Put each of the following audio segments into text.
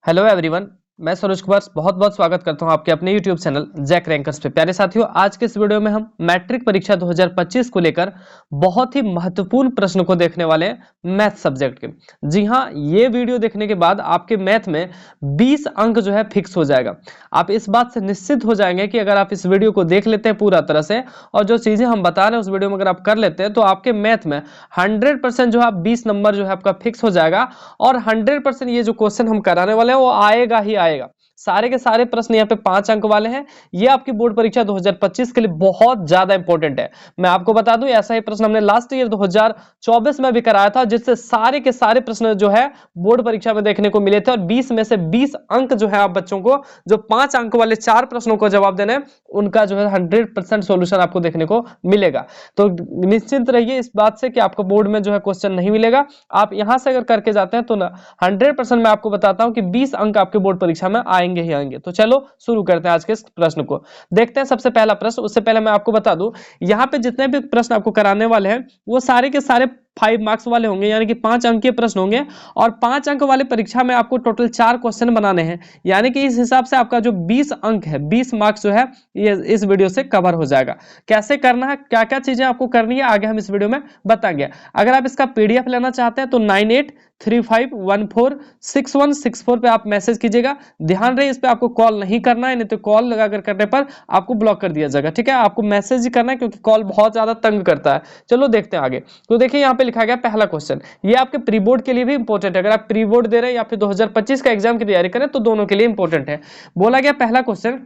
Hello everyone, मैं सरोज कुमार बहुत बहुत स्वागत करता हूं आपके अपने यूट्यूब चैनल जैक रैंकर्स पे। प्यारे साथियों, आज के इस वीडियो में हम मैट्रिक परीक्षा 2025 को लेकर बहुत ही महत्वपूर्ण प्रश्न को देखने वाले हैं मैथ सब्जेक्ट के। जी हां, ये वीडियो देखने के बाद आपके मैथ में 20 अंक जो है फिक्स हो जाएगा। आप इस बात से निश्चित हो जाएंगे कि अगर आप इस वीडियो को देख लेते हैं पूरा तरह से और जो चीजें हम बता रहे हैं उस वीडियो में अगर आप कर लेते हैं तो आपके मैथ में 100% जो है 20 नंबर जो है आपका फिक्स हो जाएगा और 100% ये जो क्वेश्चन हम कराने वाले हैं वो आएगा ही आएगा। सारे के सारे प्रश्न यहाँ पे 5 अंक वाले हैं। ये आपकी बोर्ड परीक्षा 2025 के लिए बहुत ज्यादा इंपॉर्टेंट है। मैं आपको बता दूं, ऐसा ही प्रश्न हमने लास्ट ईयर 2024 में भी कराया था, जिससे सारे के सारे प्रश्न जो है बोर्ड परीक्षा में देखने को मिले थे और 20 में से 20 अंक जो है आप बच्चों को, जो 5 अंक वाले 4 प्रश्नों को जवाब देने, उनका जो है 100% सोल्यूशन आपको देखने को मिलेगा। तो निश्चिंत रहिए इस बात से कि आपको बोर्ड में जो है क्वेश्चन नहीं मिलेगा। आप यहां से अगर करके जाते हैं तो 100% मैं आपको बताता हूं कि 20 अंक आपके बोर्ड परीक्षा में आएंगे ही आएंगे। तो चलो शुरू करते हैं आज के इस प्रश्न को। देखते हैं सबसे पहला प्रश्न। उससे पहले मैं आपको बता दूं, यहाँ पे जितने भी प्रश्न आपको कराने वाले हैं वो सारे के सारे 5 मार्क्स वाले होंगे, यानी कि 5 अंक के प्रश्न होंगे और 5 अंक वाले परीक्षा में आपको टोटल 4 क्वेश्चन बनाने हैं, यानी कि इस हिसाब से आपका जो 20 अंक है, 20 मार्क्स जो है ये इस वीडियो से कवर हो जाएगा। कैसे करना है, क्या क्या चीजें आपको करनी है, आगे हम इस वीडियो में बताएंगे। अगर आप इसका पीडीएफ लेना चाहते हैं तो 9835146164 पे आप मैसेज कीजिएगा। ध्यान रहे इस पे आपको कॉल नहीं करना है, नहीं तो कॉल लगाकर करने पर आपको ब्लॉक कर दिया जाएगा। ठीक है, आपको मैसेज ही करना है क्योंकि कॉल बहुत ज्यादा तंग करता है। चलो देखते हैं आगे। तो देखिए यहाँ पे लिखा गया पहला क्वेश्चन, ये आपके प्री बोर्ड के लिए भी इंपॉर्टेंट है। अगर आप प्री बोर्ड दे रहे हैं या फिर 2025 का एग्जाम की तैयारी करें तो दोनों के लिए इंपॉर्टेंट है। बोला गया पहला क्वेश्चन,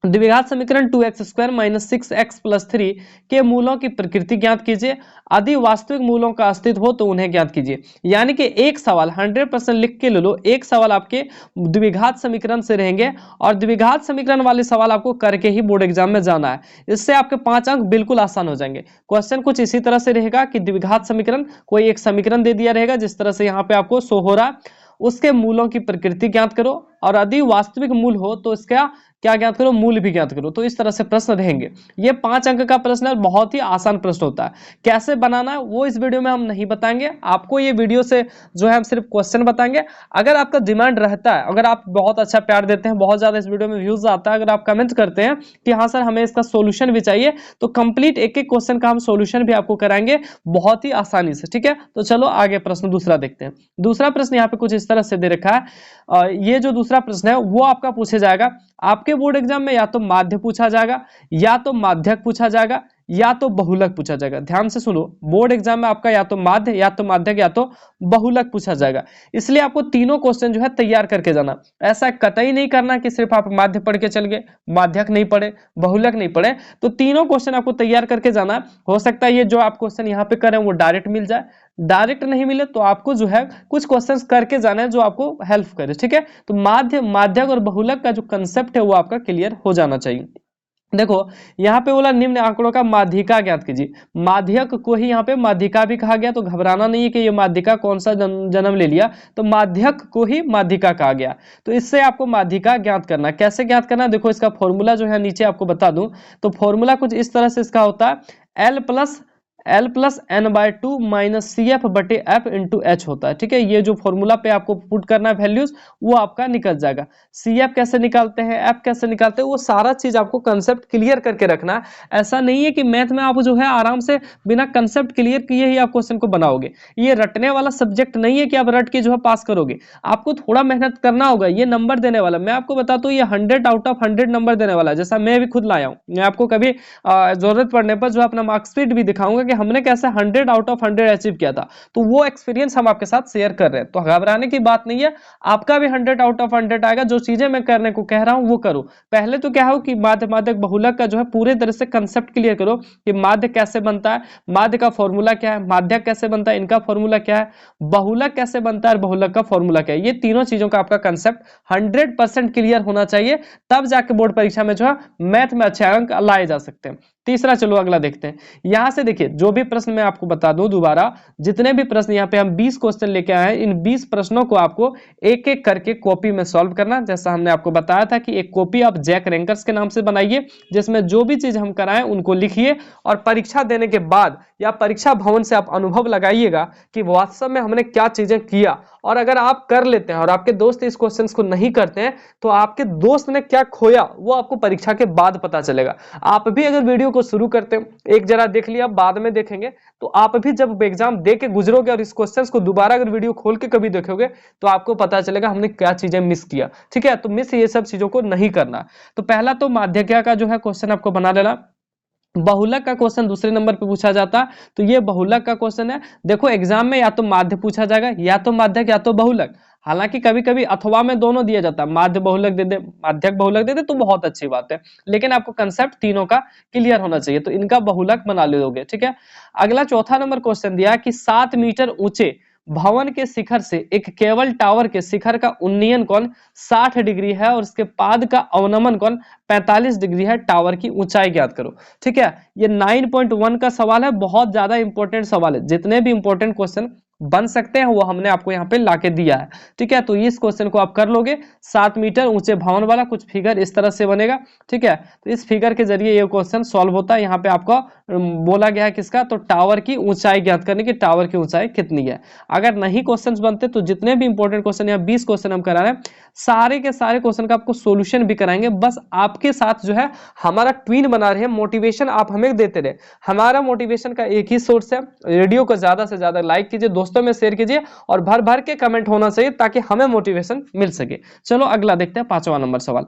द्विघात समीकरण 2x² - 6x + 3 के मूलों की प्रकृति ज्ञात कीजिए। यदि वास्तविक मूलों का अस्तित्व हो तो उन्हें ज्ञात कीजिए। यानी कि एक सवाल 100% लिख के ले लो, एक सवाल आपके द्विघात समीकरण से रहेंगे और द्विघात समीकरण वाले सवाल आपको करके ही बोर्ड एग्जाम में जाना है। इससे आपके 5 अंक बिल्कुल आसान हो जाएंगे। क्वेश्चन कुछ इसी तरह से रहेगा कि द्विघात समीकरण, कोई एक समीकरण दे दिया रहेगा जिस तरह से यहाँ पे आपको शो हो रहा, उसके मूलों की प्रकृति ज्ञात करो और यदि वास्तविक मूल हो तो इसका क्या ज्ञात करो, मूल भी ज्ञात करो। तो इस तरह से प्रश्न रहेंगे। ये 5 अंक का प्रश्न है, बहुत ही आसान प्रश्न होता है। कैसे बनाना है वो इस वीडियो में हम नहीं बताएंगे आपको, ये वीडियो से जो है हम सिर्फ क्वेश्चन बताएंगे। अगर आपका डिमांड रहता है, अगर आप बहुत अच्छा प्यार देते हैं, बहुत ज्यादा इस वीडियो में व्यूज आता है, अगर आप कमेंट करते हैं कि हाँ सर हमें इसका सोल्यूशन भी चाहिए, तो कंप्लीट एक एक क्वेश्चन का हम सोल्यूशन भी आपको कराएंगे बहुत ही आसानी से। ठीक है, तो चलो आगे प्रश्न दूसरा देखते हैं। दूसरा प्रश्न यहाँ पे कुछ इस तरह से दे रखा है। ये जो दूसरा प्रश्न है वो आपका पूछा जाएगा आपके बोर्ड एग्जाम में, या तो माध्य पूछा जाएगा, या तो माध्यक पूछा जाएगा, या तो बहुलक पूछा जाएगा। ध्यान से सुनो, बोर्ड एग्जाम में आपका या तो माध्य, या तो माध्यक, या तो बहुलक पूछा जाएगा। इसलिए आपको तीनों क्वेश्चन जो है तैयार करके जाना। ऐसा कतई नहीं करना कि सिर्फ आप माध्य पढ़ के चल गए, माध्यक नहीं पढ़े, बहुलक नहीं पढ़े। तो तीनों क्वेश्चन आपको तैयार करके जाना। हो सकता है ये जो आप क्वेश्चन यहाँ पे करें वो डायरेक्ट मिल जाए, डायरेक्ट नहीं मिले तो आपको जो है कुछ क्वेश्चंस करके जाना है जो आपको हेल्प करे। ठीक है, तो माध्य, माध्यक और बहुलक का जो कंसेप्ट है वो आपका क्लियर हो जाना चाहिए। देखो यहाँ पे बोला निम्न आंकड़ों का माध्यिका ज्ञात कीजिए। माध्यक को ही यहाँ पे माध्यिका भी कहा गया, तो घबराना नहीं है कि ये माध्यिका कौन सा जन्म ले लिया, तो माध्यक को ही माध्यिका कहा गया। तो इससे आपको माध्यिका ज्ञात करना। कैसे ज्ञात करना, देखो इसका फॉर्मूला जो है नीचे आपको बता दूं, तो फॉर्मूला कुछ इस तरह से इसका होता है, L + n/2 - CF/F × H होता है। ठीक है, ये जो फॉर्मूला पे आपको पुट करना है वैल्यूज, वो आपका निकल जाएगा। CF कैसे निकालते हैं, F कैसे निकालते हैं, वो सारा चीज आपको कंसेप्ट क्लियर करके रखना है। ऐसा नहीं है कि मैथ में आप जो है आराम से बिना कंसेप्ट क्लियर किए ही आप क्वेश्चन को बनाओगे। ये रटने वाला सब्जेक्ट नहीं है कि आप रट के जो है पास करोगे। आपको थोड़ा मेहनत करना होगा। ये नंबर देने वाला, मैं आपको बताता हूँ, ये 100 आउट ऑफ 100 नंबर देने वाला है। जैसा मैं भी खुद लाया हूँ, मैं आपको कभी जरूरत पड़ने पर जो अपना मार्कशीट भी दिखाऊंगा कि हमने कैसे 100 आउट ऑफ 100 अचीव किया था। तो वो एक्सपीरियंस हम आपके साथ शेयर कर रहे हैं, तो घबराने की बात नहीं है। आपका भी 100 आउट ऑफ 100 आएगा। जो चीजें मैं करने को कह रहा हूं वो करो। पहले तो क्या हो कि माध्य, माध्यक, बहुलक का जो है पूरे तरह से कंसेप्ट क्लियर करो कि माध्य कैसे बनता है, माध्य का फॉर्मूला क्या है, माध्यक कैसे बनता है, इनका फॉर्मूला क्या है, बहुलक कैसे बनता है और बहुलक का फॉर्मूला क्या है। ये तीनों चीजों का आपका कंसेप्ट 100% क्लियर होना चाहिए, तब जाके बोर्ड परीक्षा में जो है मैथ में अच्छे अंक लाए जा सकते हैं। तीसरा चलो अगला देखते हैं। यहां से देखिए जो भी प्रश्न मैं आपको बता दूं दोबारा, जितने भी प्रश्न यहाँ पे हम 20 क्वेश्चन लेके आए हैं, इन 20 प्रश्नों को आपको एक एक करके कॉपी में सॉल्व करना। जैसा हमने आपको बताया था कि एक कॉपी आप जैक रैंकर्स के नाम से बनाइए, जिसमें जो भी चीज हम कराएं उनको लिखिए और परीक्षा देने के बाद या परीक्षा भवन से आप अनुभव लगाइएगा कि वास्तव में हमने क्या चीजें किया। और अगर आप कर लेते हैं और आपके दोस्त इस क्वेश्चन को नहीं करते हैं तो आपके दोस्त ने क्या खोया वो आपको परीक्षा के बाद पता चलेगा। आप भी अगर वीडियो को शुरू करते हैं, एक जरा देख लिया, बाद में देखेंगे, तो आप भी जब एग्जाम दे के गुजरोगे और इस क्वेश्चन को दोबारा अगर वीडियो खोल के कभी देखोगे तो आपको पता चलेगा हमने क्या चीजें मिस किया। ठीक है, तो मिस ये सब चीजों को नहीं करना। तो पहला तो माध्यिका का जो है क्वेश्चन आपको बना लेना। बहुलक का क्वेश्चन दूसरे नंबर पे पूछा जाता है, तो ये बहुलक का क्वेश्चन है। देखो एग्जाम में या तो माध्य पूछा जाएगा, या तो माध्यक या तो बहुलक। हालांकि कभी कभी अथवा में दोनों दिया जाता है, माध्य बहुलक दे दे, माध्यक बहुलक दे दे तो बहुत अच्छी बात है, लेकिन आपको कंसेप्ट तीनों का क्लियर होना चाहिए, तो इनका बहुलक बना लोगे। ठीक है, अगला चौथा नंबर क्वेश्चन दिया कि 7 मीटर ऊंचे भवन के शिखर से एक केबल टावर के शिखर का उन्नयन कोण 60 डिग्री है और उसके पाद का अवनमन कोण 45 डिग्री है, टावर की ऊंचाई ज्ञात करो। ठीक है, ये 9.1 का सवाल है, बहुत ज्यादा इंपॉर्टेंट सवाल है। जितने भी इंपॉर्टेंट क्वेश्चन बन सकते हैं वो हमने आपको यहाँ पे लाके दिया है। ठीक है, तो इस क्वेश्चन को आप कर लोगे। 7 मीटर ऊंचे भवन वाला कुछ फिगर इस तरह से बनेगा। ठीक है, तो इस फिगर के जरिए ये क्वेश्चन सॉल्व होता है। यहाँ पे आपको बोला गया है किसका, तो टावर की ऊंचाई ज्ञात करने की, टावर की ऊंचाई कितनी है। अगर नहीं क्वेश्चन बनते तो जितने भी इंपॉर्टेंट क्वेश्चन, यहाँ 20 क्वेश्चन हम करा रहे हैं, सारे के सारे क्वेश्चन का आपको सोल्यूशन भी कराएंगे। बस आपके साथ जो है हमारा ट्वीन बना रहे हैं, मोटिवेशन आप हमें देते रहे। हमारा मोटिवेशन का एक ही सोर्स है, वीडियो को ज्यादा से ज्यादा लाइक कीजिए, दोस्तों में शेयर कीजिए और भर भर के कमेंट होना चाहिए ताकि हमें मोटिवेशन मिल सके। चलो अगला देखते हैं, 5वां नंबर सवाल।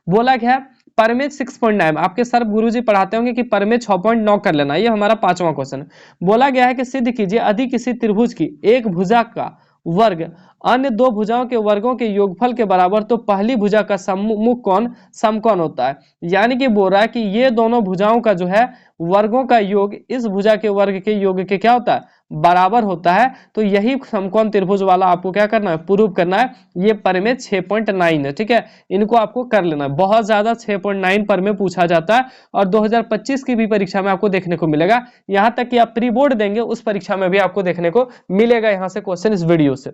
बोला गया है परमेय 6.9, आपके सर गुरुजी पढ़ाते होंगे कि परमेय 6.9 कर लेना, ये हमारा 5वां क्वेश्चन है। बोला गया है कि सिद्ध कीजिए यदि किसी त्रिभुज की एक भुजा का वर्ग अन्य दो भुजाओं के वर्गों के योगफल के बराबर तो पहली भुजा का सम्मुख कोण समकोण होता है। यानी कि बोल रहा है कि ये दोनों भुजाओं का जो है वर्गों का योग इस भुजा के वर्ग के योग के क्या होता है, बराबर होता है। तो यही समकोण त्रिभुज वाला आपको क्या करना है, प्रूव करना है। ये परमेय 6.9 है। ठीक है, इनको आपको कर लेना है। बहुत ज्यादा 6.9 परमेय पूछा जाता है और 2025 की भी परीक्षा में आपको देखने को मिलेगा। यहां तक कि आप प्री बोर्ड देंगे उस परीक्षा में भी आपको देखने को मिलेगा यहां से क्वेश्चन इस वीडियो से।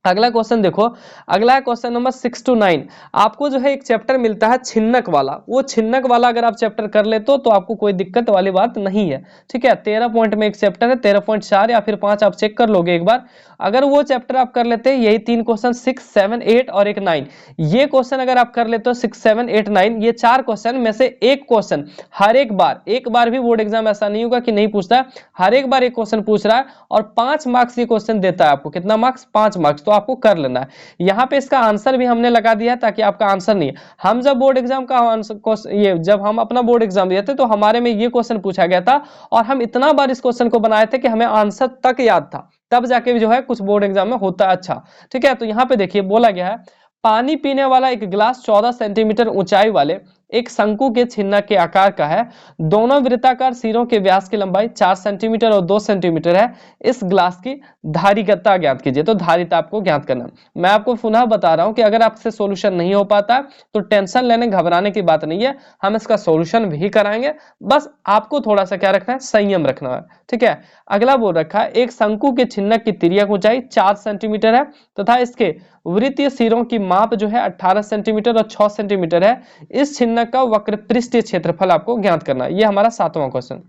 अगला क्वेश्चन देखो, अगला क्वेश्चन नंबर 6 to 9। आपको जो है एक चैप्टर मिलता है छिन्नक वाला, वो छिन्नक वाला अगर आप चैप्टर कर लेते हो तो आपको कोई दिक्कत वाली बात नहीं है। ठीक है, 13 पॉइंट में एक चैप्टर है, 13.4 या फिर 5 आप चेक कर लोगे एक बार। अगर वो चैप्टर आप कर लेते हैं, यही 3 क्वेश्चन 6, 7, 8 और एक 9, ये क्वेश्चन अगर आप कर लेते हो 6, 7, 8, 9, ये 4 क्वेश्चन में से एक क्वेश्चन हर एक बार भी बोर्ड एग्जाम ऐसा नहीं होगा कि नहीं पूछता, हर एक बार एक क्वेश्चन पूछ रहा है और 5 मार्क्स ये क्वेश्चन देता है आपको। कितना मार्क्स, 5 मार्क्स, तो आपको कर लेना है। यहाँ पे इसका आंसर भी हमने लगा दिया है ताकि आपका आंसर नहीं है। हम जब बोर्ड एग्जाम का आंसर ये जब हम अपना बोर्ड एग्जाम दिए थे तो हमारे में ये क्वेश्चन पूछा गया था और हम इतना बार इस क्वेश्चन को बनाए थे कि हमें आंसर तक याद था, तब जाके भी जो है कुछ बोर्ड एग्जाम में होता है। अच्छा ठीक है, तो यहाँ पे देखिए बोला गया है पानी पीने वाला एक गिलास 14 सेंटीमीटर ऊंचाई वाले एक शंकु के छिन्नक के आकार का है। दोनों वृत्ताकार सिरों के व्यास की लंबाई 4 सेंटीमीटर और 2 सेंटीमीटर है। इस ग्लास की धारिता ज्ञात कीजिए। तो धारिता आपको ज्ञात करना। मैं आपको पुनः बता रहा हूं कि अगर आपसे सॉल्यूशन नहीं हो पाता तो टेंशन लेने घबराने की बात नहीं है, हम इसका सॉल्यूशन भी कराएंगे। बस आपको थोड़ा सा क्या रखना है, संयम रखना है। ठीक है, अगला बोल रखा है एक शंकु के छिन्नक की तिर्यक ऊंचाई 4 सेंटीमीटर है तथा इसके वृत्तीय सिरों की माप जो है 18 सेंटीमीटर और 6 सेंटीमीटर है। इस छिन्नक का वक्र पृष्ठीय क्षेत्रफल आपको ज्ञात करना है। ये हमारा 7वां क्वेश्चन।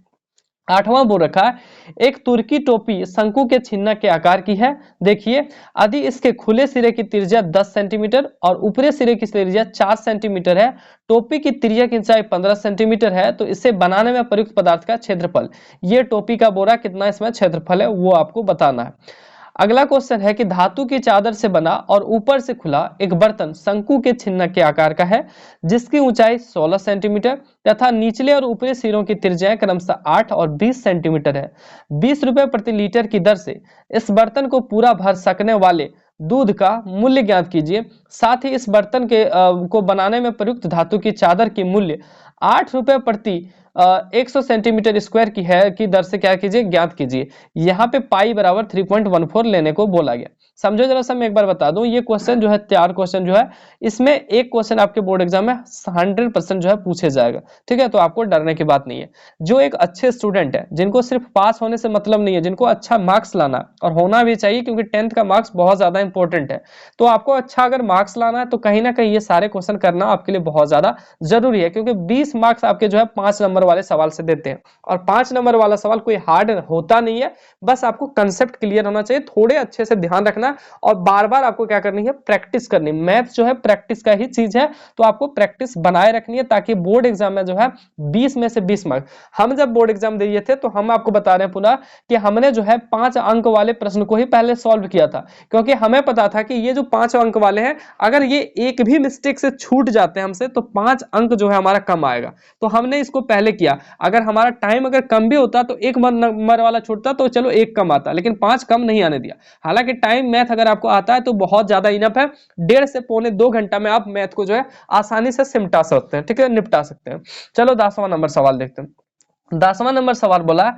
8वां बोल रखा है एक तुर्की टोपी शंकु के छिन्नक के आकार की है। देखिए यदि इसके खुले सिरे की त्रिज्या 10 सेंटीमीटर और ऊपरी सिरे की त्रिज्या 4 सेंटीमीटर है, टोपी की तिर्यक ऊंचाई 15 सेंटीमीटर है, तो इसे बनाने में प्रयुक्त पदार्थ का क्षेत्रफल, ये टोपी का बोरा कितना इसमें क्षेत्रफल है वो आपको बताना है। अगला क्वेश्चन है कि धातु की चादर से बना और ऊपर से खुला एक बर्तन शंकु के छिन्नक के आकार का है जिसकी ऊंचाई 16 सेंटीमीटर तथा निचले और ऊपरी सिरों की त्रिज्याएं क्रमशः 8 और 20 सेंटीमीटर है। 20 रुपए प्रति लीटर की दर से इस बर्तन को पूरा भर सकने वाले दूध का मूल्य ज्ञात कीजिए। साथ ही इस बर्तन के को बनाने में प्रयुक्त धातु की चादर की मूल्य 8 रुपए प्रति 100 सेंटीमीटर स्क्वायर की है की दर से क्या कीजिए, ज्ञात कीजिए। यहाँ पे पाई बराबर 3.14 लेने को बोला गया। समझो जरा सा, मैं एक बार बता दूं, ये क्वेश्चन जो है, तैयार क्वेश्चन जो है, इसमें एक क्वेश्चन आपके बोर्ड एग्जाम में 100% जो है पूछे जाएगा, ठीक है। तो आपको डरने की बात नहीं है। जो एक अच्छे स्टूडेंट है, जिनको सिर्फ पास होने से मतलब नहीं है, जिनको अच्छा मार्क्स लाना और होना भी चाहिए, क्योंकि 10th का मार्क्स बहुत ज्यादा इंपॉर्टेंट है, तो आपको अच्छा अगर मार्क्स लाना है तो कहीं ना कहीं ये सारे क्वेश्चन करना आपके लिए बहुत ज्यादा जरूरी है, क्योंकि 20 मार्क्स आपके जो है 5 नंबर वाले सवाल से देते हैं, और 5 नंबर वाला सवाल कोई हार्ड होता नहीं है, बस आपको कंसेप्ट क्लियर होना चाहिए, थोड़े अच्छे से ध्यान रखना, और बार बार आपको क्या करनी है, प्रैक्टिस करनी। मैथ जो है प्रैक्टिस का ही चीज है, तो आपको प्रैक्टिस बनाए रखनी है, ताकि बोर्ड एग्जाम में जो है 20 में से 20 मार्क्स, हम जब बोर्ड एग्जाम दिए थे तो हम आपको बता रहे हैं पुनः कि हमने जो है 5 अंक वाले प्रश्न को ही पहले सॉल्व किया था, क्योंकि हमें पता था कि ये जो 5 अंक वाले हैं, अगर ये एक भी मिस्टेक से छूट जाते हैं हमसे, तो 5 अंक जो है हमारा कम आएगा, तो हमने इसको पहले किया। अगर हमारा टाइम अगर कम भी होता तो एक नंबर वाला छूटता तो चलो एक कम आता, लेकिन 5 कम नहीं आने दिया। हालांकि टाइम मैथ अगर आपको आता है तो बहुत ज्यादा इनफ है, 1.5 से पौने 2 घंटा में आप मैथ को जो है आसानी से सिमटा सकते हैं, ठीक है, निपटा सकते हैं। चलो 10वां नंबर सवाल देखते हैं। 10वां नंबर सवाल बोला,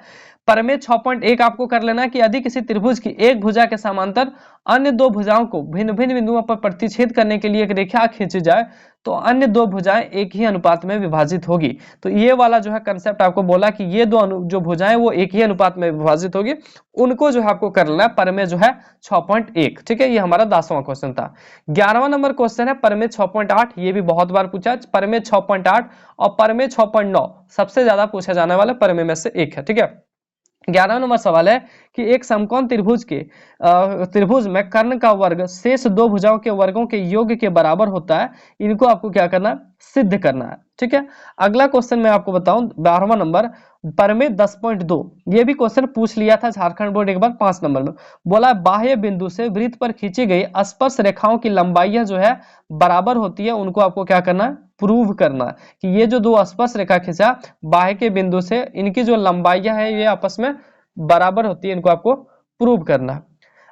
प्रमेय 6.1 आपको कर लेना है कि यदि किसी त्रिभुज की एक भुजा के समांतर अन्य दो भुजाओं को भिन्न भिन्न बिंदुओं पर प्रतिच्छेद करने के लिए एक रेखा खींची जाए, तो अन्य दो भुजाएं एक ही अनुपात में विभाजित होगी। तो ये वाला जो है कंसेप्ट आपको बोला कि ये दो जो भुजाएं वो एक ही अनुपात में विभाजित होगी, उनको जो है आपको कर लेना है प्रमेय जो है 6.1, ठीक है। ये हमारा 10वां क्वेश्चन था। 11वां नंबर क्वेश्चन है प्रमेय 6.8, ये भी बहुत बार पूछा। प्रमेय 6.8 और प्रमेय 6.9 सबसे ज्यादा पूछा जाने वाला प्रमेय में से एक है, ठीक है। 11वां नंबर सवाल है कि एक समकोण त्रिभुज में कर्ण का वर्ग शेष दो भुजाओं के वर्गों के योग के बराबर होता है, इनको आपको क्या करना है, सिद्ध करना है, ठीक है। अगला क्वेश्चन मैं आपको बताऊं 12वां नंबर प्रमेय 10.2, ये भी क्वेश्चन पूछ लिया था झारखंड बोर्ड एक बार 5 नंबर में। बोला बाह्य बिंदु से वृत्त पर खींची गई स्पर्श रेखाओं की लंबाई जो है बराबर होती है, उनको आपको क्या करना है, प्रूव करना है कि ये जो दो स्पर्श रेखा खींचा बाह्य के बिंदु से, इनकी जो लंबाइयां है ये आपस में बराबर होती है, इनको आपको प्रूव करना है।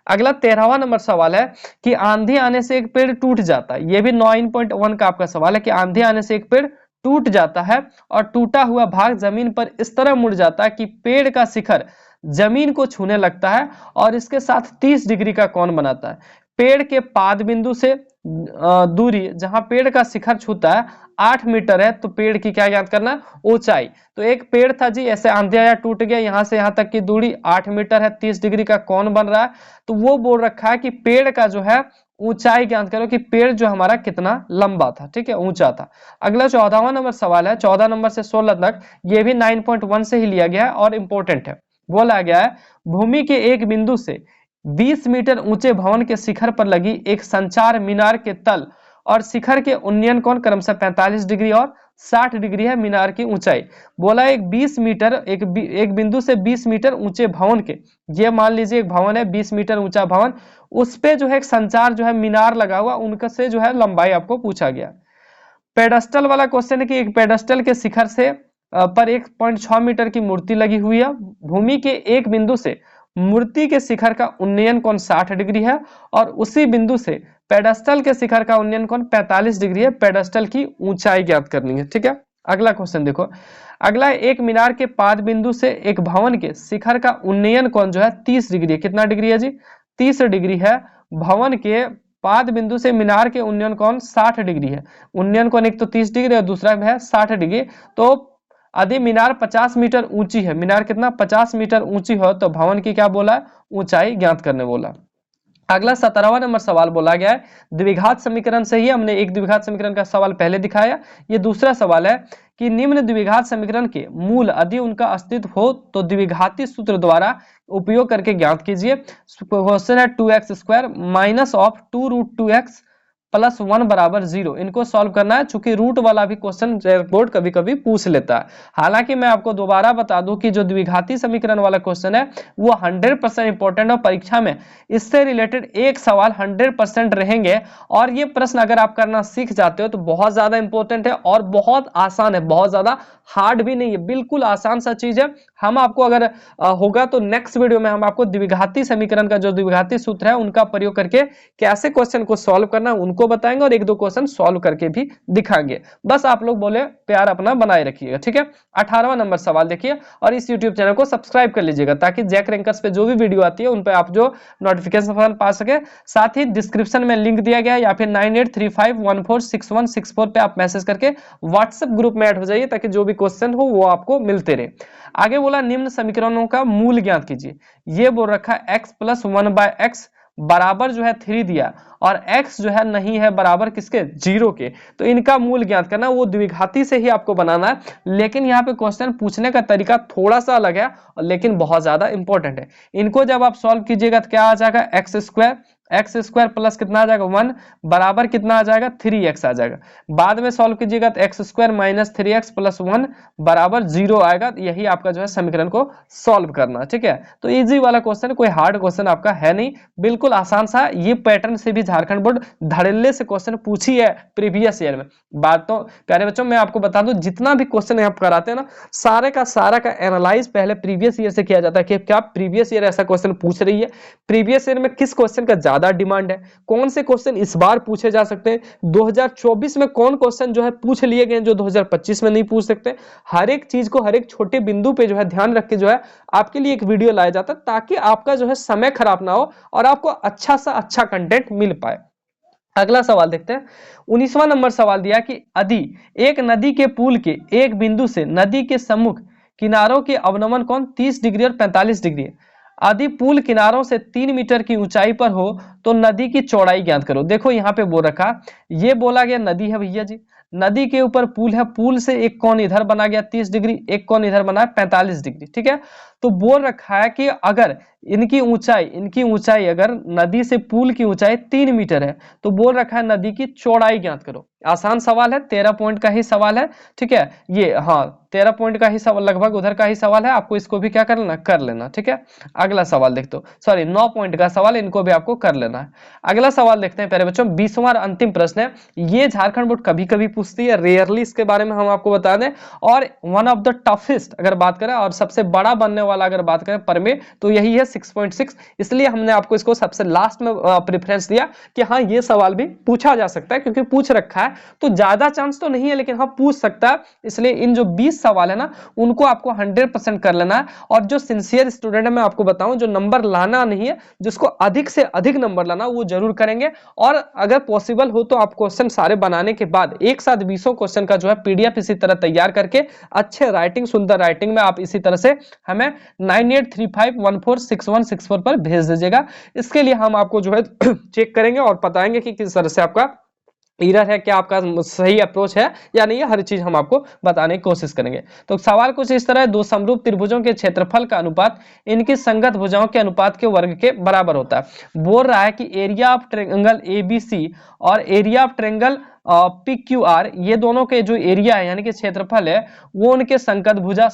अगला 13वां नंबर सवाल है कि आंधी आने से एक पेड़ टूट जाता है, ये भी 9.1 का आपका सवाल है कि आंधी आने से एक पेड़ टूट जाता है और टूटा हुआ भाग जमीन पर इस तरह मुड़ जाता है कि पेड़ का शिखर जमीन को छूने लगता है और इसके साथ 30 डिग्री का कोण बनाता है। पेड़ के पाद बिंदु से दूरी जहां पेड़ का शिखर छूता है 8 मीटर है, तो पेड़ की क्या ज्ञात करना, ऊंचाई। तो एक पेड़ था जी, ऐसे आंधी आया टूट गया, यहां से यहां तक की दूरी 8 मीटर है, 30 डिग्री का कोण बन रहा है, तो वो बोल रखा है कि पेड़ का जो है ऊंचाई ज्ञात करो कि पेड़ जो हमारा कितना लंबा था, ठीक है, ऊंचा था। अगला 14वां नंबर सवाल है, 14 नंबर से 16 तक, ये भी 9.1 से ही लिया गया है और इंपॉर्टेंट है। बोला गया है भूमि के एक बिंदु से 20 मीटर ऊंचे भवन के शिखर पर लगी एक संचार मीनार के तल और शिखर के उन्नयन कोण क्रमशः 45 डिग्री और 60 डिग्री है मीनार की ऊंचाई। बोला एक 20 मीटर एक बिंदु से 20 मीटर ऊंचे भवन के, ये मान लीजिए एक भवन है 20 मीटर ऊंचा भवन, उस पे जो है एक संचार जो है मीनार लगा हुआ, उनका से जो है लंबाई आपको पूछा गया। पेडस्टल वाला क्वेश्चन है कि एक पेडस्टल के शिखर से पर 1.6 मीटर की मूर्ति लगी हुई है, भूमि के एक बिंदु से मूर्ति के शिखर का उन्नयन कोण 60 डिग्री है और उसी बिंदु से पेडस्टल के शिखर का उन्नयन कोण 45 डिग्री है, पेडस्टल की ऊंचाई ज्ञात करनी है, ठीक है। अगला क्वेश्चन देखो, अगला एक मीनार के पाद बिंदु से एक भवन के शिखर का उन्नयन कोण जो है 30 डिग्री है, कितना डिग्री है जी, 30 डिग्री है। भवन के पाद बिंदु से मीनार के उन्नयन कोण 60 डिग्री है, उन्नयन कोण एक तो 30 डिग्री और दूसरा है 60 डिग्री, तो यदि मीनार 50 मीटर ऊंची है, मीनार कितना 50 मीटर ऊंची हो, तो भवन की क्या बोला है, ऊंचाई ज्ञात करने बोला। अगला 17वां नंबर सवाल बोला गया है द्विघात समीकरण से ही, हमने एक द्विघात समीकरण का सवाल पहले दिखाया, ये दूसरा सवाल है कि निम्न द्विघात समीकरण के मूल यदि उनका अस्तित्व हो तो द्विघाती सूत्र द्वारा उपयोग करके ज्ञात कीजिए। क्वेश्चन है 2x square minus of 2√2x plus 1 बराबर 0, इनको सॉल्व करना है, चूंकि रूट वाला भी क्वेश्चन बोर्ड कभी कभी पूछ लेता है। हालांकि मैं आपको दोबारा बता दूं कि जो द्विघाती समीकरण वाला क्वेश्चन है वो 100% इंपॉर्टेंट, और परीक्षा में इससे रिलेटेड एक सवाल 100% रहेंगे, और ये प्रश्न अगर आप करना सीख जाते हो तो बहुत ज्यादा इंपॉर्टेंट है और बहुत आसान है, बहुत ज्यादा हार्ड भी नहीं है, बिल्कुल आसान सा चीज है। हम आपको अगर होगा तो नेक्स्ट वीडियो में हम आपको द्विघाती समीकरण का जो द्विघाती सूत्र है उनका प्रयोग करके कैसे क्वेश्चन को सॉल्व करना है उनको उनको बताएंगे और एक दो क्वेश्चन सॉल्व करके भी दिखाएंगे। बस आप लोग बोले प्यार अपना बनाए रखिएगा, ठीक है। 18वां नंबर सवाल देखिए, और इस यूट्यूब चैनल को सब्सक्राइब कर लीजिएगा ताकि जैक रैंकर्स पे जो भी वीडियो आती है उन पे आप जो नोटिफिकेशन पा सके। साथ ही डिस्क्रिप्शन में लिंक दिया गया है, या फिर 9835146164 पे आप मैसेज करके व्हाट्सएप ग्रुप में ऐड हो जाइए ताकि जो भी क्वेश्चन हो वो आपको मिलते रहे। आगे बोला निम्न समीकरणों का मूल ज्ञात कीजिए। ये बोल रखा है x + 1/x बराबर जो है 3 दिया, और x जो है नहीं है बराबर किसके, 0 के। तो इनका मूल ज्ञात करना, वो द्विघाती से ही आपको बनाना है, लेकिन यहाँ पे क्वेश्चन पूछने का तरीका थोड़ा सा अलग है लेकिन बहुत ज्यादा इंपॉर्टेंट है। इनको जब आप सॉल्व कीजिएगा तो क्या आ जाएगा, एक्स स्क्वायर प्लस कितना आ जाएगा 1 बराबर कितना आ जाएगा 3x आ जाएगा। बाद में सॉल्व कीजिएगा तो x square minus 3x plus 1 बराबर 0 आएगा। यही आपका जो है समीकरण को सॉल्व करना, ठीक है। तो इजी वाला क्वेश्चन, कोई हार्ड क्वेश्चन आपका है नहीं, बिल्कुल आसान सा। ये पैटर्न से भी झारखंड बोर्ड धड़ल्ले से क्वेश्चन पूछी है प्रीवियस ईयर में। बात तो प्यारे बच्चों मैं आपको बता दूं, जितना भी क्वेश्चन आप कराते हैं ना, सारे का सारा का एनालाइज पहले प्रीवियस ईयर से किया जाता है कि क्या प्रीवियस ईयर ऐसा क्वेश्चन पूछ रही है, प्रीवियस ईयर में किस क्वेश्चन का ज्यादा डिमांड है, कौन से क्वेश्चन इस बार पूछे जा सकते हैं, 2024 में कौन क्वेश्चन जो है पूछ लिए गए जो 2025 में नहीं पूछ सकते। हर एक चीज को, हर एक छोटे बिंदु पे जो है ध्यान रख के जो है आपके लिए एक वीडियो लाया जाता है ताकि आपका जो है समय खराब ना हो और आपको अच्छा सा अच्छा कंटेंट मिल पाए। अगला सवाल देखते हैं। 19वां नंबर सवाल दिया कि यदि एक नदी के पुल के एक बिंदु से नदी के सम्मुख किनारों के अवनमन कोण 30 डिग्री और 45 डिग्री है, यदि पुल किनारों से 3 मीटर की ऊंचाई पर हो तो नदी की चौड़ाई ज्ञात करो। देखो यहाँ पे बोल रखा, ये बोला गया नदी है भैया जी, नदी के ऊपर पुल है, पुल से एक कोण इधर बना गया 30 डिग्री, एक कोण इधर बना है 45 डिग्री, ठीक है। तो बोल रखा है कि अगर इनकी ऊंचाई अगर नदी से पुल की ऊंचाई 3 मीटर है तो बोल रखा है नदी की चौड़ाई ज्ञात करो। आसान सवाल है, 13 पॉइंट का ही सवाल है, ठीक है। ये हाँ 13 पॉइंट का ही सवाल, लगभग उधर का ही सवाल है, आपको इसको भी क्या कर लेना, ठीक है। अगला सवाल देखते हो, सॉरी 9 पॉइंट का सवाल, इनको भी आपको कर लेना है। अगला सवाल देखते हैं प्यारे बच्चों, 20वां अंतिम प्रश्न है। ये झारखंड बोर्ड कभी कभी पूछती है, रेयरली इसके बारे में हम आपको बता दें। और वन ऑफ द टफेस्ट अगर बात करें और सबसे बड़ा बनने वाला अगर बात करें पर में, तो यही है 6.6, इसलिए हमने आपको इसको सबसे लास्ट में प्रेफरेंस दिया कि हाँ ये सवाल भी पूछा जा सकता है, क्योंकि पूछ रखा है तो ज्यादा चांस तो नहीं है लेकिन हाँ पूछ सकता है। इसलिए इन जो 20 सवाल है ना उनको आपको 100% कर लेना है। और जो सिंसियर स्टूडेंट है मैं आपको बताऊं, जो नंबर लाना नहीं है, जिसको अधिक से अधिक नंबर लाना वो जरूर करेंगे। और अगर पॉसिबल हो तो आप क्वेश्चन सारे बनाने के बाद एक साथ 20 क्वेश्चन का जो है पीडीएफ इसी तरह तैयार करके अच्छे राइटिंग, सुंदर राइटिंग में आप इसी तरह से हमें 9835146164 पर भेज दीजिएगा। इसके लिए हम आपको जो है चेक करेंगे और बताएंगे कि किस तरह से आपका एरर है, क्या आपका सही अप्रोच है या नहीं है, हर चीज हम आपको बताने की कोशिश करेंगे। तो सवाल कुछ इस तरह है, दो समरूप त्रिभुजों के क्षेत्रफल का अनुपात इनकी संगत भुजाओं के अनुपात के वर्ग के बराबर होता है। बोल रहा है कि एरिया ऑफ ट्रायंगल एबीसी और एरिया ऑफ ट्रायंगल PQR, ये दोनों के जो एरिया है यानी कि क्षेत्रफल है वो उनके संगत भुजा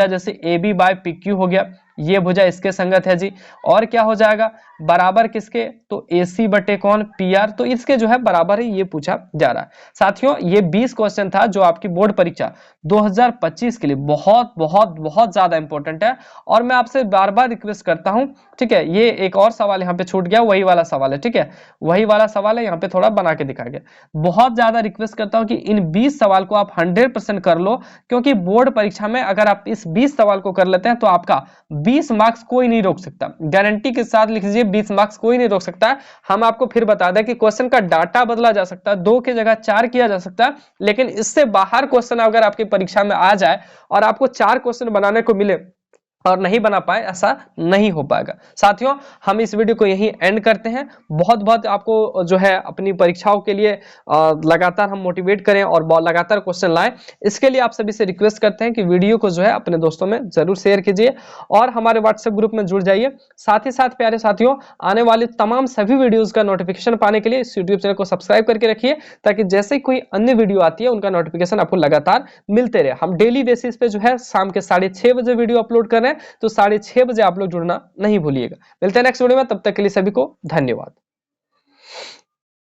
जैसे AB बाय PQ हो गया, ये भुजा इसके संगत है जी। और क्या हो जाएगा बराबर किसके, तो AC बटे कौन PR, तो इसके जो है बराबर ही ये पूछा जा रहा है। साथियों ये 20 क्वेश्चन था जो आपकी बोर्ड परीक्षा 2025 के लिए बहुत बहुत बहुत ज्यादा इंपॉर्टेंट है। और मैं आपसे बार बार रिक्वेस्ट करता हूं, ठीक है। ये एक और सवाल यहाँ पे छूट गया, वही वाला सवाल है, ठीक है, वही वाला सवाल है, यहाँ पे थोड़ा बना के दिखा गया। बहुत ज्यादा रिक्वेस्ट करता हूं कि इन 20 सवाल को आप 100% कर लो, क्योंकि बोर्ड परीक्षा में अगर आप इस 20 सवाल को कर लेते हैं तो आपका 20 मार्क्स कोई नहीं रोक सकता, गारंटी के साथ लिख लीजिए 20 मार्क्स कोई नहीं रोक सकता। हम आपको फिर बता दें कि क्वेश्चन का डाटा बदला जा सकता है, 2 की जगह 4 किया जा सकता है, लेकिन इससे बाहर क्वेश्चन अगर आपकी परीक्षा में आ जाए और आपको 4 क्वेश्चन बनाने को मिले और नहीं बना पाए, ऐसा नहीं हो पाएगा। साथियों हम इस वीडियो को यहीं एंड करते हैं। बहुत बहुत आपको जो है अपनी परीक्षाओं के लिए लगातार हम मोटिवेट करें और लगातार क्वेश्चन लाएं, इसके लिए आप सभी से रिक्वेस्ट करते हैं कि वीडियो को जो है अपने दोस्तों में जरूर शेयर कीजिए और हमारे व्हाट्सएप ग्रुप में जुड़ जाइए। साथ ही साथ प्यारे साथियों आने वाले तमाम सभी वीडियोज का नोटिफिकेशन पाने के लिए इस यूट्यूब चैनल को सब्सक्राइब करके रखिए, ताकि जैसे कोई अन्य वीडियो आती है उनका नोटिफिकेशन आपको लगातार मिलते रहे। हम डेली बेसिस पे जो है शाम के 6:30 बजे वीडियो अपलोड कर रहे हैं, तो 6:30 बजे आप लोग जुड़ना नहीं भूलिएगा। मिलते हैं नेक्स्ट वीडियो में, तब तक के लिए सभी को धन्यवाद।